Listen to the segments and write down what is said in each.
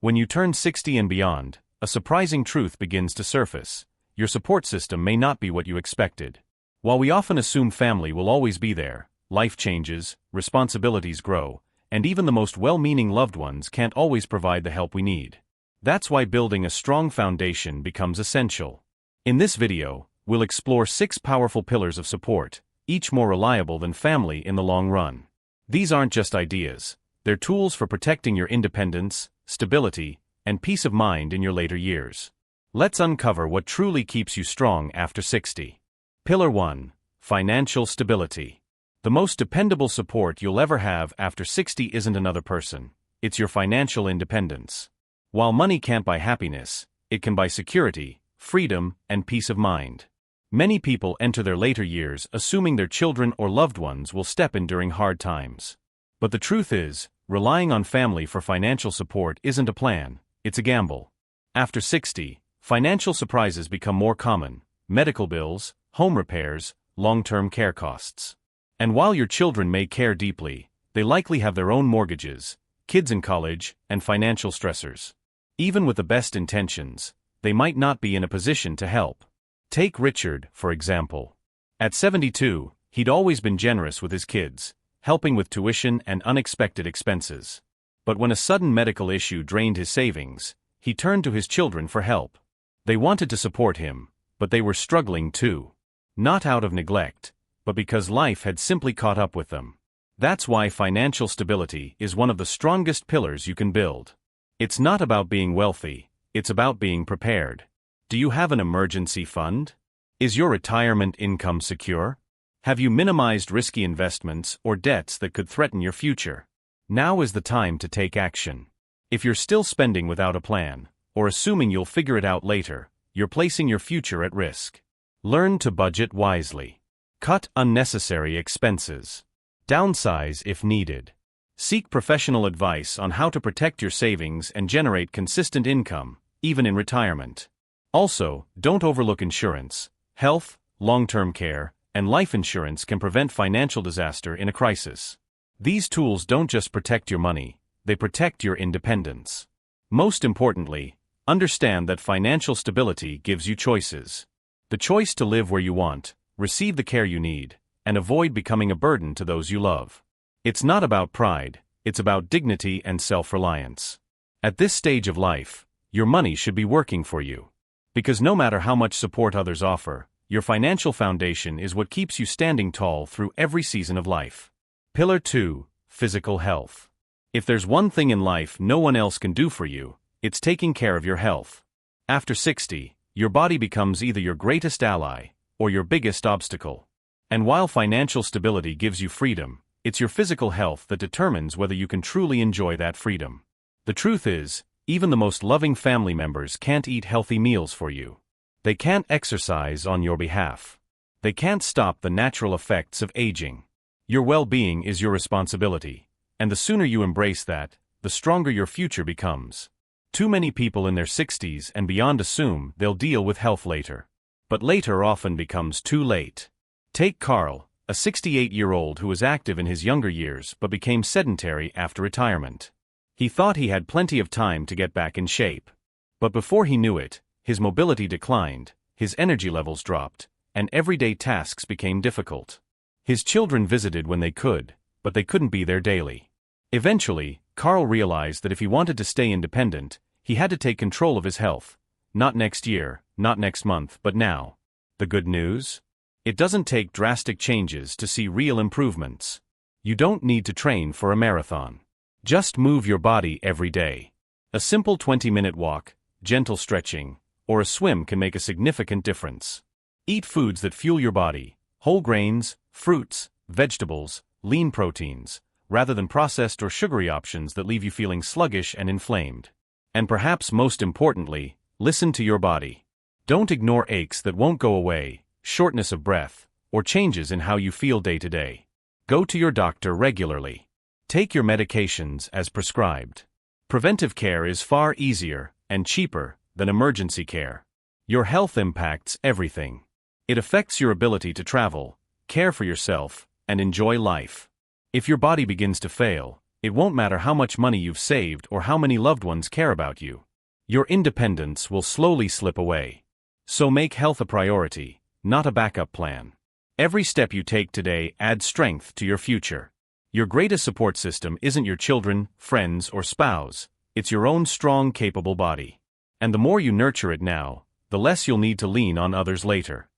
When you turn 60 and beyond, a surprising truth begins to surface. Your support system may not be what you expected. While we often assume family will always be there, life changes, responsibilities grow, and even the most well-meaning loved ones can't always provide the help we need. That's why building a strong foundation becomes essential. In this video, we'll explore 6 powerful pillars of support, each more reliable than family in the long run. These aren't just ideas, they're tools for protecting your independence, stability, and peace of mind in your later years. Let's uncover what truly keeps you strong after 60. Pillar 1. Financial stability. The most dependable support you'll ever have after 60 isn't another person, it's your financial independence. While money can't buy happiness, it can buy security, freedom, and peace of mind. Many people enter their later years assuming their children or loved ones will step in during hard times. But the truth is, relying on family for financial support isn't a plan, it's a gamble. After 60, financial surprises become more common: medical bills, home repairs, long-term care costs. And while your children may care deeply, they likely have their own mortgages, kids in college, and financial stressors. Even with the best intentions, they might not be in a position to help. Take Richard, for example. At 72, he'd always been generous with his kids, helping with tuition and unexpected expenses. But when a sudden medical issue drained his savings, he turned to his children for help. They wanted to support him, but they were struggling too. Not out of neglect, but because life had simply caught up with them. That's why financial stability is one of the strongest pillars you can build. It's not about being wealthy, it's about being prepared. Do you have an emergency fund? Is your retirement income secure? Have you minimized risky investments or debts that could threaten your future? Now is the time to take action. If you're still spending without a plan, or assuming you'll figure it out later, you're placing your future at risk. Learn to budget wisely. Cut unnecessary expenses. Downsize if needed. Seek professional advice on how to protect your savings and generate consistent income, even in retirement. Also, don't overlook insurance. Health, long-term care, and life insurance can prevent financial disaster in a crisis. These tools don't just protect your money, they protect your independence. Most importantly, understand that financial stability gives you choices. The choice to live where you want, receive the care you need, and avoid becoming a burden to those you love. It's not about pride, it's about dignity and self-reliance. At this stage of life, your money should be working for you. Because no matter how much support others offer, your financial foundation is what keeps you standing tall through every season of life. Pillar 2. Physical health. If there's one thing in life no one else can do for you, it's taking care of your health. After 60, your body becomes either your greatest ally or your biggest obstacle. And while financial stability gives you freedom, it's your physical health that determines whether you can truly enjoy that freedom. The truth is, even the most loving family members can't eat healthy meals for you. They can't exercise on your behalf. They can't stop the natural effects of aging. Your well-being is your responsibility, and the sooner you embrace that, the stronger your future becomes. Too many people in their 60s and beyond assume they'll deal with health later. But later often becomes too late. Take Carl, a 68-year-old who was active in his younger years but became sedentary after retirement. He thought he had plenty of time to get back in shape. But before he knew it, his mobility declined, his energy levels dropped, and everyday tasks became difficult. His children visited when they could, but they couldn't be there daily. Eventually, Carl realized that if he wanted to stay independent, he had to take control of his health. Not next year, not next month, but now. The good news? It doesn't take drastic changes to see real improvements. You don't need to train for a marathon. Just move your body every day. A simple 20-minute walk, gentle stretching, or a swim can make a significant difference. Eat foods that fuel your body: whole grains, fruits, vegetables, lean proteins, rather than processed or sugary options that leave you feeling sluggish and inflamed. And perhaps most importantly, listen to your body. Don't ignore aches that won't go away, shortness of breath, or changes in how you feel day to day. Go to your doctor regularly. Take your medications as prescribed. Preventive care is far easier and cheaper than emergency care. Your health impacts everything. It affects your ability to travel, care for yourself, and enjoy life. If your body begins to fail, It won't matter how much money you've saved or how many loved ones care about you. Your independence will slowly slip away. So make health a priority, not a backup plan. Every step you take today adds strength to your future. Your greatest support system isn't your children, friends, or spouse. It's your own strong, capable body. And the more you nurture it now, the less you'll need to lean on others later.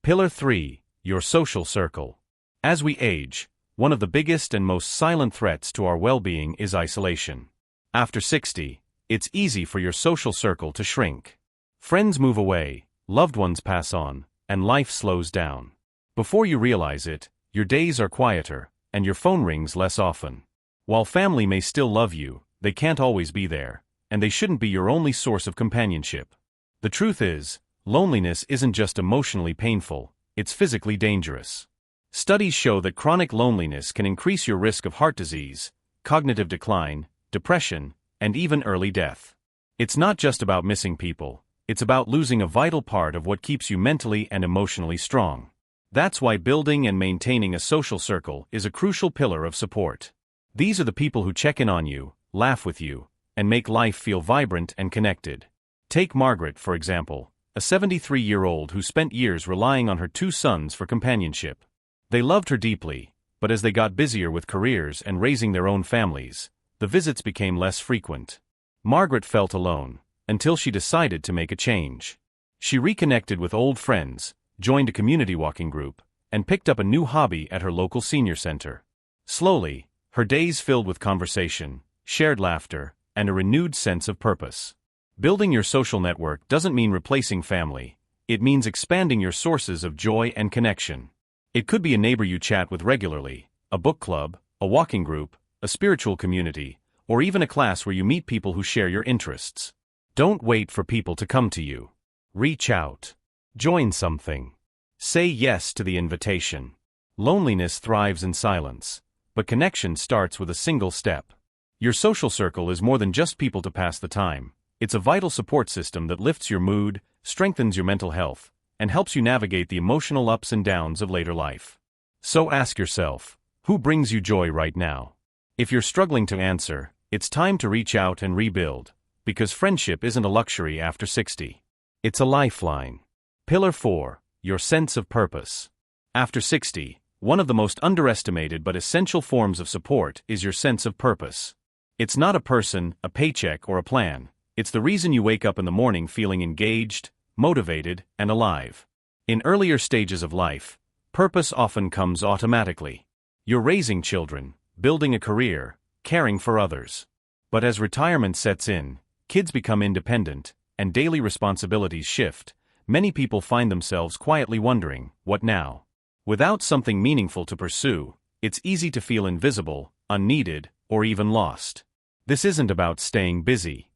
Pillar 3. Your social circle. As we age, one of the biggest and most silent threats to our well-being is isolation. After 60, it's easy for your social circle to shrink. Friends move away, loved ones pass on, and life slows down. Before you realize it, your days are quieter, and your phone rings less often. While family may still love you, they can't always be there, and they shouldn't be your only source of companionship. The truth is, loneliness isn't just emotionally painful, it's physically dangerous. Studies show that chronic loneliness can increase your risk of heart disease, cognitive decline, depression, and even early death. It's not just about missing people, it's about losing a vital part of what keeps you mentally and emotionally strong. That's why building and maintaining a social circle is a crucial pillar of support. These are the people who check in on you, laugh with you, and make life feel vibrant and connected. Take Margaret, for example, a 73-year-old who spent years relying on her 2 sons for companionship. They loved her deeply, but as they got busier with careers and raising their own families, the visits became less frequent. Margaret felt alone, until she decided to make a change. She reconnected with old friends, joined a community walking group, and picked up a new hobby at her local senior center. Slowly, her days filled with conversation, shared laughter, and a renewed sense of purpose. Building your social network doesn't mean replacing family, it means expanding your sources of joy and connection. It could be a neighbor you chat with regularly, a book club, a walking group, a spiritual community, or even a class where you meet people who share your interests. Don't wait for people to come to you. Reach out. Join something. Say yes to the invitation. Loneliness thrives in silence, but connection starts with a single step. Your social circle is more than just people to pass the time. It's a vital support system that lifts your mood, strengthens your mental health, and helps you navigate the emotional ups and downs of later life. So ask yourself, who brings you joy right now? If you're struggling to answer, it's time to reach out and rebuild, because friendship isn't a luxury after 60. It's a lifeline. Pillar 4. Your sense of purpose. After 60, one of the most underestimated but essential forms of support is your sense of purpose. It's not a person, a paycheck, or a plan. It's the reason you wake up in the morning feeling engaged, motivated, and alive. In earlier stages of life, purpose often comes automatically. You're raising children, building a career, caring for others. But as retirement sets in, kids become independent, and daily responsibilities shift, many people find themselves quietly wondering, what now? Without something meaningful to pursue, it's easy to feel invisible, unneeded, or even lost. This isn't about staying busy.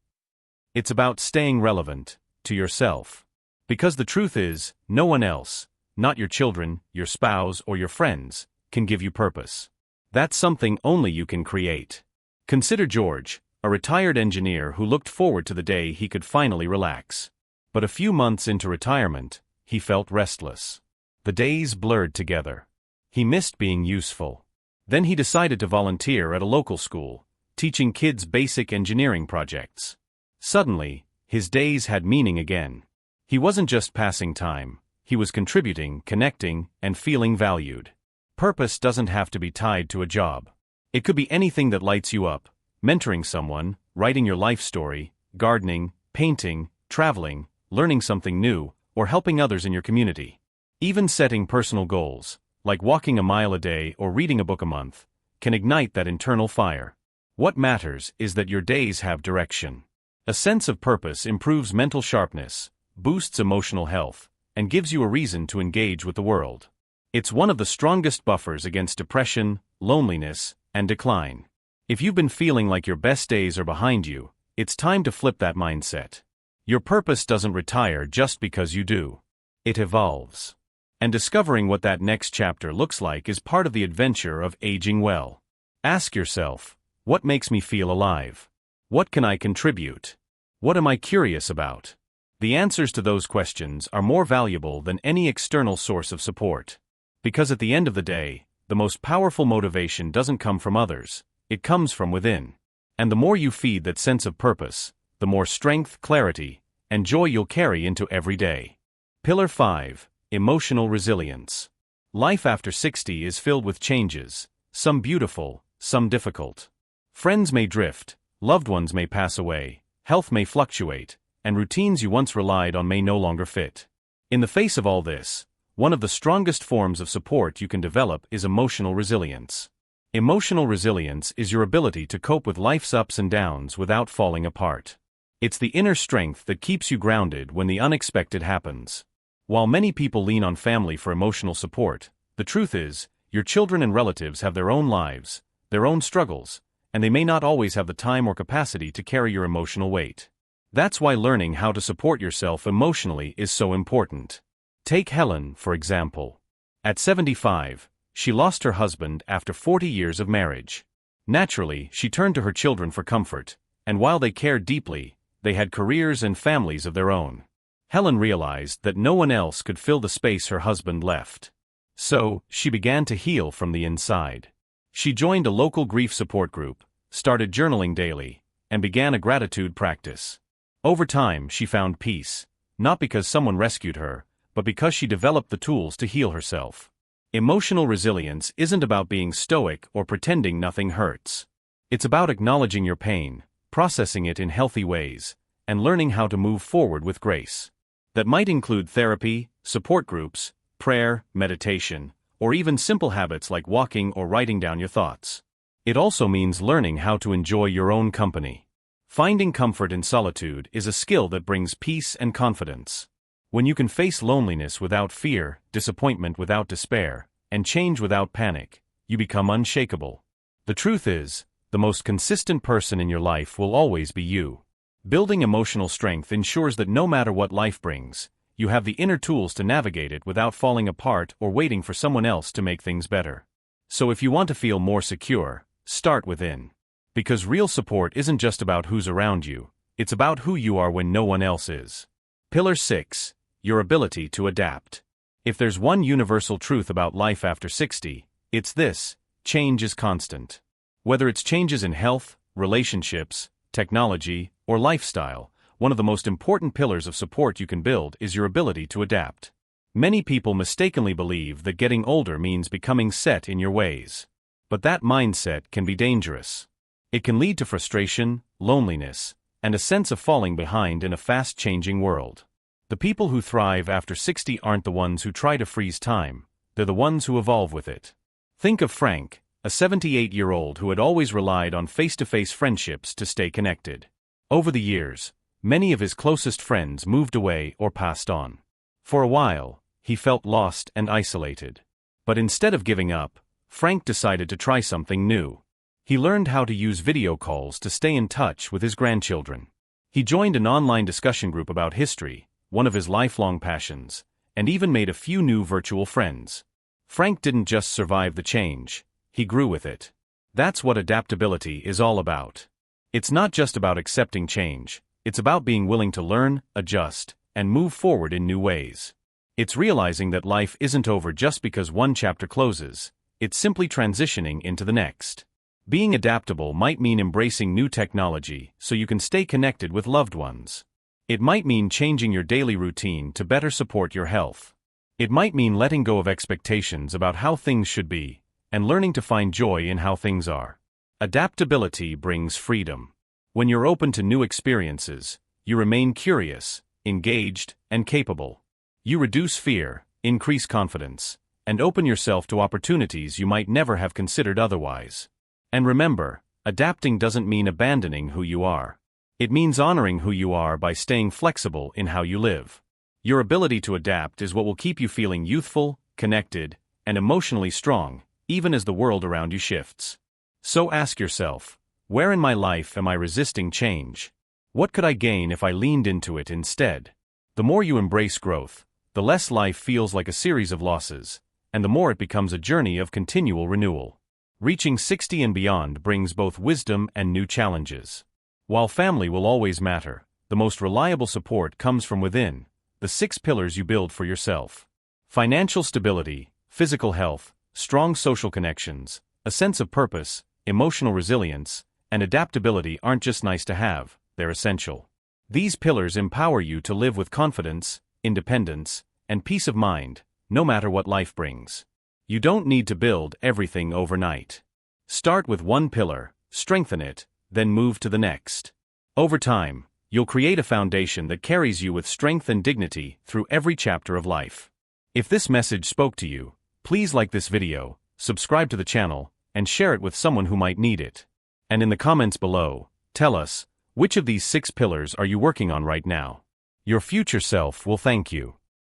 It's about staying relevant to yourself. Because the truth is, no one else, not your children, your spouse, or your friends, can give you purpose. That's something only you can create. Consider George, a retired engineer who looked forward to the day he could finally relax. But a few months into retirement, he felt restless. The days blurred together. He missed being useful. Then he decided to volunteer at a local school, teaching kids basic engineering projects. Suddenly, his days had meaning again. He wasn't just passing time, he was contributing, connecting, and feeling valued. Purpose doesn't have to be tied to a job. It could be anything that lights you up: mentoring someone, writing your life story, gardening, painting, traveling, learning something new, or helping others in your community. Even setting personal goals, like walking a mile a day or reading a book a month, can ignite that internal fire. What matters is that your days have direction. A sense of purpose improves mental sharpness, boosts emotional health, and gives you a reason to engage with the world. It's one of the strongest buffers against depression, loneliness, and decline. If you've been feeling like your best days are behind you, it's time to flip that mindset. Your purpose doesn't retire just because you do. It evolves. And discovering what that next chapter looks like is part of the adventure of aging well. Ask yourself, what makes me feel alive? What can I contribute? What am I curious about? The answers to those questions are more valuable than any external source of support. Because at the end of the day, the most powerful motivation doesn't come from others, it comes from within. And the more you feed that sense of purpose, the more strength, clarity, and joy you'll carry into every day. Pillar 5. Emotional resilience. Life after 60 is filled with changes, some beautiful, some difficult. Friends may drift, loved ones may pass away, health may fluctuate, and routines you once relied on may no longer fit. In the face of all this, one of the strongest forms of support you can develop is emotional resilience. Emotional resilience is your ability to cope with life's ups and downs without falling apart. It's the inner strength that keeps you grounded when the unexpected happens. While many people lean on family for emotional support, the truth is, your children and relatives have their own lives, their own struggles, and they may not always have the time or capacity to carry your emotional weight. That's why learning how to support yourself emotionally is so important. Take Helen, for example. At 75, she lost her husband after 40 years of marriage. Naturally, she turned to her children for comfort, and while they cared deeply, they had careers and families of their own. Helen realized that no one else could fill the space her husband left. So, she began to heal from the inside. She joined a local grief support group, started journaling daily, and began a gratitude practice. Over time, she found peace, not because someone rescued her, but because she developed the tools to heal herself. Emotional resilience isn't about being stoic or pretending nothing hurts. It's about acknowledging your pain, processing it in healthy ways, and learning how to move forward with grace. That might include therapy, support groups, prayer, meditation, or even simple habits like walking or writing down your thoughts. It also means learning how to enjoy your own company. Finding comfort in solitude is a skill that brings peace and confidence. When you can face loneliness without fear, disappointment without despair, and change without panic, you become unshakable. The truth is, the most consistent person in your life will always be you. Building emotional strength ensures that no matter what life brings, you have the inner tools to navigate it without falling apart or waiting for someone else to make things better. So if you want to feel more secure, start within. Because real support isn't just about who's around you, it's about who you are when no one else is. Pillar 6. Your ability to adapt. If there's one universal truth about life after 60, it's this: change is constant. Whether it's changes in health, relationships, technology, or lifestyle, one of the most important pillars of support you can build is your ability to adapt. Many people mistakenly believe that getting older means becoming set in your ways. But that mindset can be dangerous. It can lead to frustration, loneliness, and a sense of falling behind in a fast-changing world. The people who thrive after 60 aren't the ones who try to freeze time, they're the ones who evolve with it. Think of Frank, a 78-year-old who had always relied on face-to-face friendships to stay connected. Over the years, many of his closest friends moved away or passed on. For a while, he felt lost and isolated. But instead of giving up, Frank decided to try something new. He learned how to use video calls to stay in touch with his grandchildren. He joined an online discussion group about history, one of his lifelong passions, and even made a few new virtual friends. Frank didn't just survive the change, he grew with it. That's what adaptability is all about. It's not just about accepting change, it's about being willing to learn, adjust, and move forward in new ways. It's realizing that life isn't over just because one chapter closes, it's simply transitioning into the next. Being adaptable might mean embracing new technology so you can stay connected with loved ones. It might mean changing your daily routine to better support your health. It might mean letting go of expectations about how things should be, and learning to find joy in how things are. Adaptability brings freedom. When you're open to new experiences, you remain curious, engaged, and capable. You reduce fear, increase confidence, and open yourself to opportunities you might never have considered otherwise. And remember, adapting doesn't mean abandoning who you are. It means honoring who you are by staying flexible in how you live. Your ability to adapt is what will keep you feeling youthful, connected, and emotionally strong, even as the world around you shifts. So ask yourself, where in my life am I resisting change? What could I gain if I leaned into it instead? The more you embrace growth, the less life feels like a series of losses, and the more it becomes a journey of continual renewal. Reaching 60 and beyond brings both wisdom and new challenges. While family will always matter, the most reliable support comes from within, the 6 pillars you build for yourself. Financial stability, physical health, strong social connections, a sense of purpose, emotional resilience, and adaptability aren't just nice to have, they're essential. These pillars empower you to live with confidence, independence, and peace of mind, no matter what life brings. You don't need to build everything overnight. Start with one pillar, strengthen it, then move to the next. Over time, you'll create a foundation that carries you with strength and dignity through every chapter of life. If this message spoke to you, please like this video, subscribe to the channel, and share it with someone who might need it. And in the comments below, tell us, which of these 6 pillars are you working on right now? Your future self will thank you.